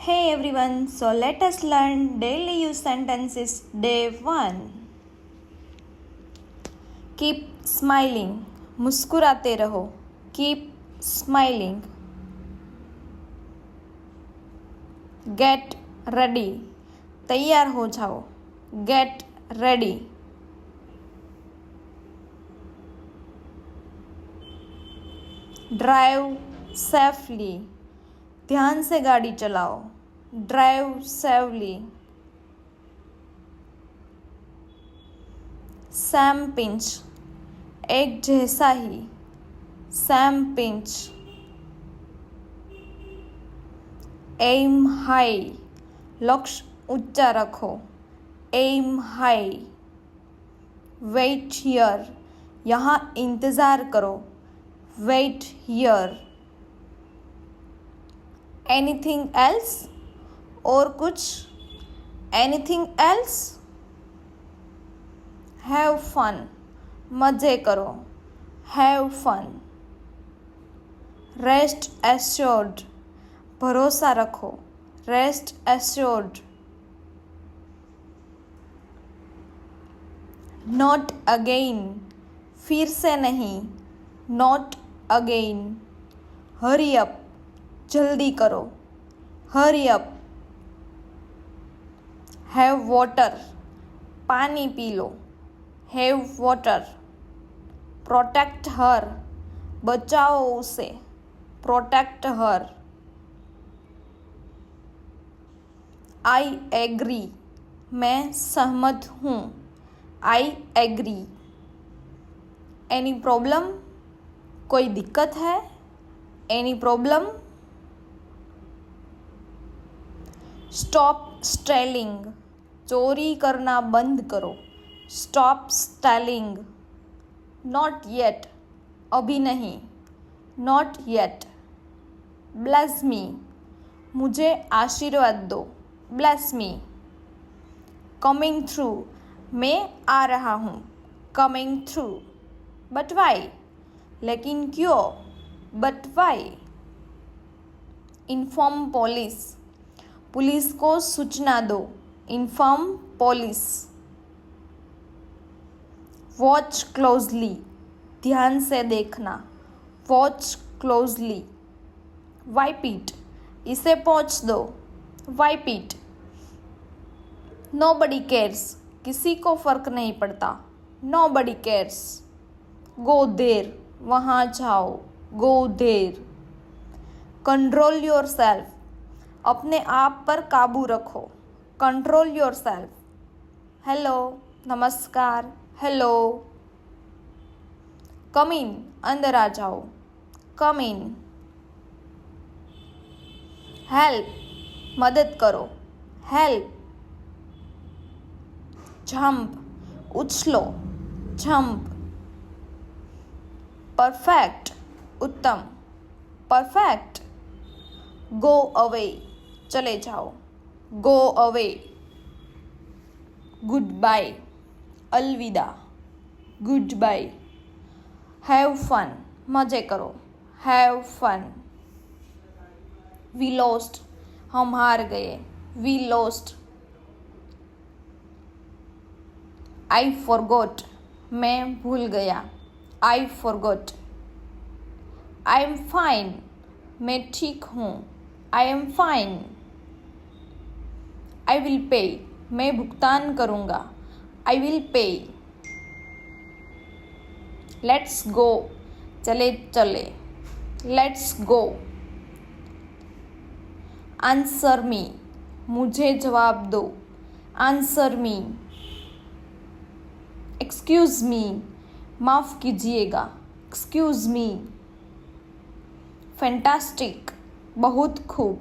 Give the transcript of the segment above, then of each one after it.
Hey everyone, so let us learn daily use sentences day 1. Keep smiling. मुस्कुराते रहो. Keep smiling. Get ready. तैयार हो जाओ. Get ready. Drive safely. ध्यान से गाड़ी चलाओ. Drive safely. Sam pinch. एक जैसा ही. Sam pinch. Aim high. लक्ष्य ऊंचा रखो. Aim high. Wait here. यहाँ इंतज़ार करो. Wait here. Anything else? और कुछ? Anything else? Have fun. मज़े करो. Have fun. Rest assured. भरोसा रखो. Rest assured. Not again. फिर से नहीं. Not again. Hurry up. जल्दी करो. Hurry up. Have water. पानी P low. Have water. Protect her. बचाओ उसे. Protect her. I agree. मैं सहमत हूँ. I agree. Any problem? कोई दिक्कत है? Any problem? Stop stealing. चोरी करना बंद करो. Stop stealing. Not yet. अभी नहीं. Not yet. Bless me. मुझे आशीर्वाद दो. Bless me. Coming through. मैं आ रहा हूँ. Coming through. But why? लेकिन क्यों? But why? Inform police. Police को सूचना दो. Inform police. Watch closely. ध्यान से देखना. Watch closely. Wipe it. इसे पोंछ दो. Wipe it. Nobody cares. किसी को फर्क नहीं पड़ता. Nobody cares. Go there. वहाँ जाओ. Go there. Control yourself. अपने आप पर काबू रखो. Control yourself. Hello. नमस्कार. Hello. Come in. अंदर आ जाओ. Come in. Help. मदद करो. Help. Jump. उछलो. Jump. Perfect. उत्तम. Perfect. Go away. चले जाओ. Go away. Goodbye. अलविदा. Goodbye. Have fun. मज़े करो. Have fun. We lost. हम हार गए. We lost. I forgot. मैं भूल गया. I forgot. I am fine. मैं ठीक हूँ. I am fine. I will pay. मैं भुगतान करूँगा. I will pay. Let's go. चले चले. Let's go. Answer me. मुझे जवाब दो. Answer me. Excuse me. माफ़ कीजिएगा. Excuse me. Fantastic. बहुत खूब.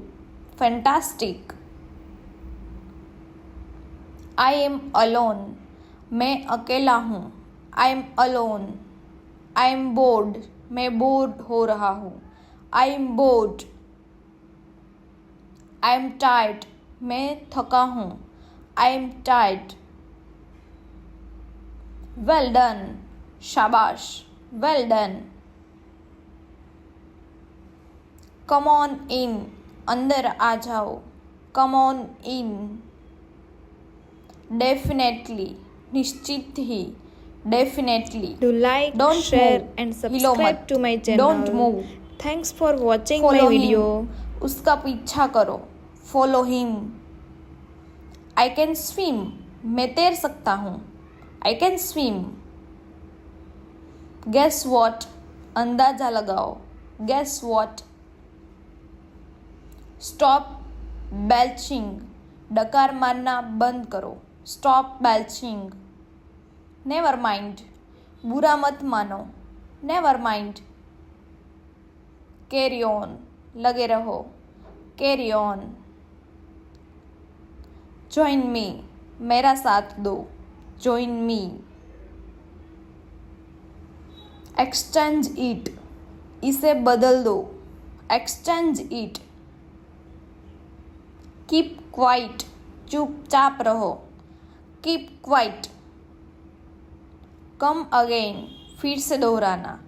Fantastic. I am alone. मैं अकेला हूँ. I am alone. I am bored. मैं बोर्ड हो रहा हूँ. I am bored. I am tired. मैं थका हूँ. I am tired. Well done. शाबाश. Well done. Come on in. अंदर आ जाओ. कम ऑन इन, डेफिनेटली, निश्चित ही, definitely, Do like, don't share move, and हिलो subscribe मत, to my channel. Don't move, Thanks for watching my follow video. Him, उसका पीछा करो, follow him. I can swim, मैं तैर सकता हूँ, I can swim. Guess what, अंदाजा लगाओ, गेस वॉट। स्टॉप बेल्चिंग, डकार मारना बंद करो, स्टॉप बेल्चिंग। नेवर माइंड, बुरा मत मानो, नेवर माइंड। कैरी ऑन, लगे रहो, कैरी ऑन। ज्वाइन मी, मेरा साथ दो, ज्वाइन मी। एक्सचेंज इट, इसे बदल दो, एक्सचेंज इट। कीप क्वाइट, चुपचाप रहो, कीप क्वाइट। कम अगेन, फिर से दोहराना,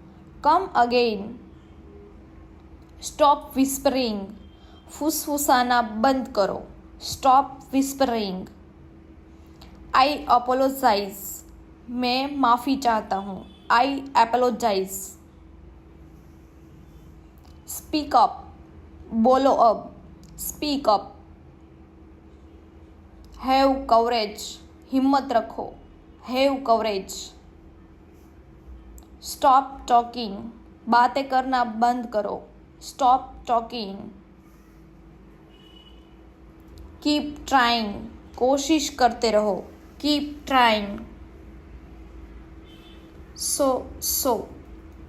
कम अगेन। स्टॉप विस्परिंग, फुसफुसाना बंद करो, स्टॉप विस्परिंग। आई अपोलोजाइज, मैं माफ़ी चाहता हूँ, आई अपोलोजाइज। स्पीक अप, बोलो अब, स्पीक अप। हैव कवरेज, हिम्मत रखो, हैव कवरेज। स्टॉप टॉकिंग, बातें करना बंद करो, स्टॉप टॉकिंग। कीप ट्राइंग, कोशिश करते रहो, कीप ट्राइंग। सो,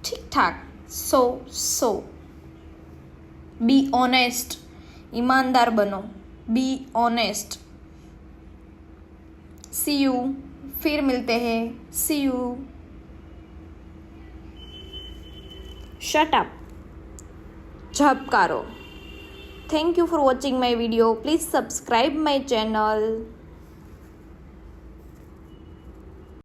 ठीक ठाक, सो। बी ऑनेस्ट, ईमानदार बनो, बी ऑनेस्ट। सी यू, फिर मिलते हैं, सी यू। शट अप, झपकारो। Thank you for watching my video. Please subscribe my channel.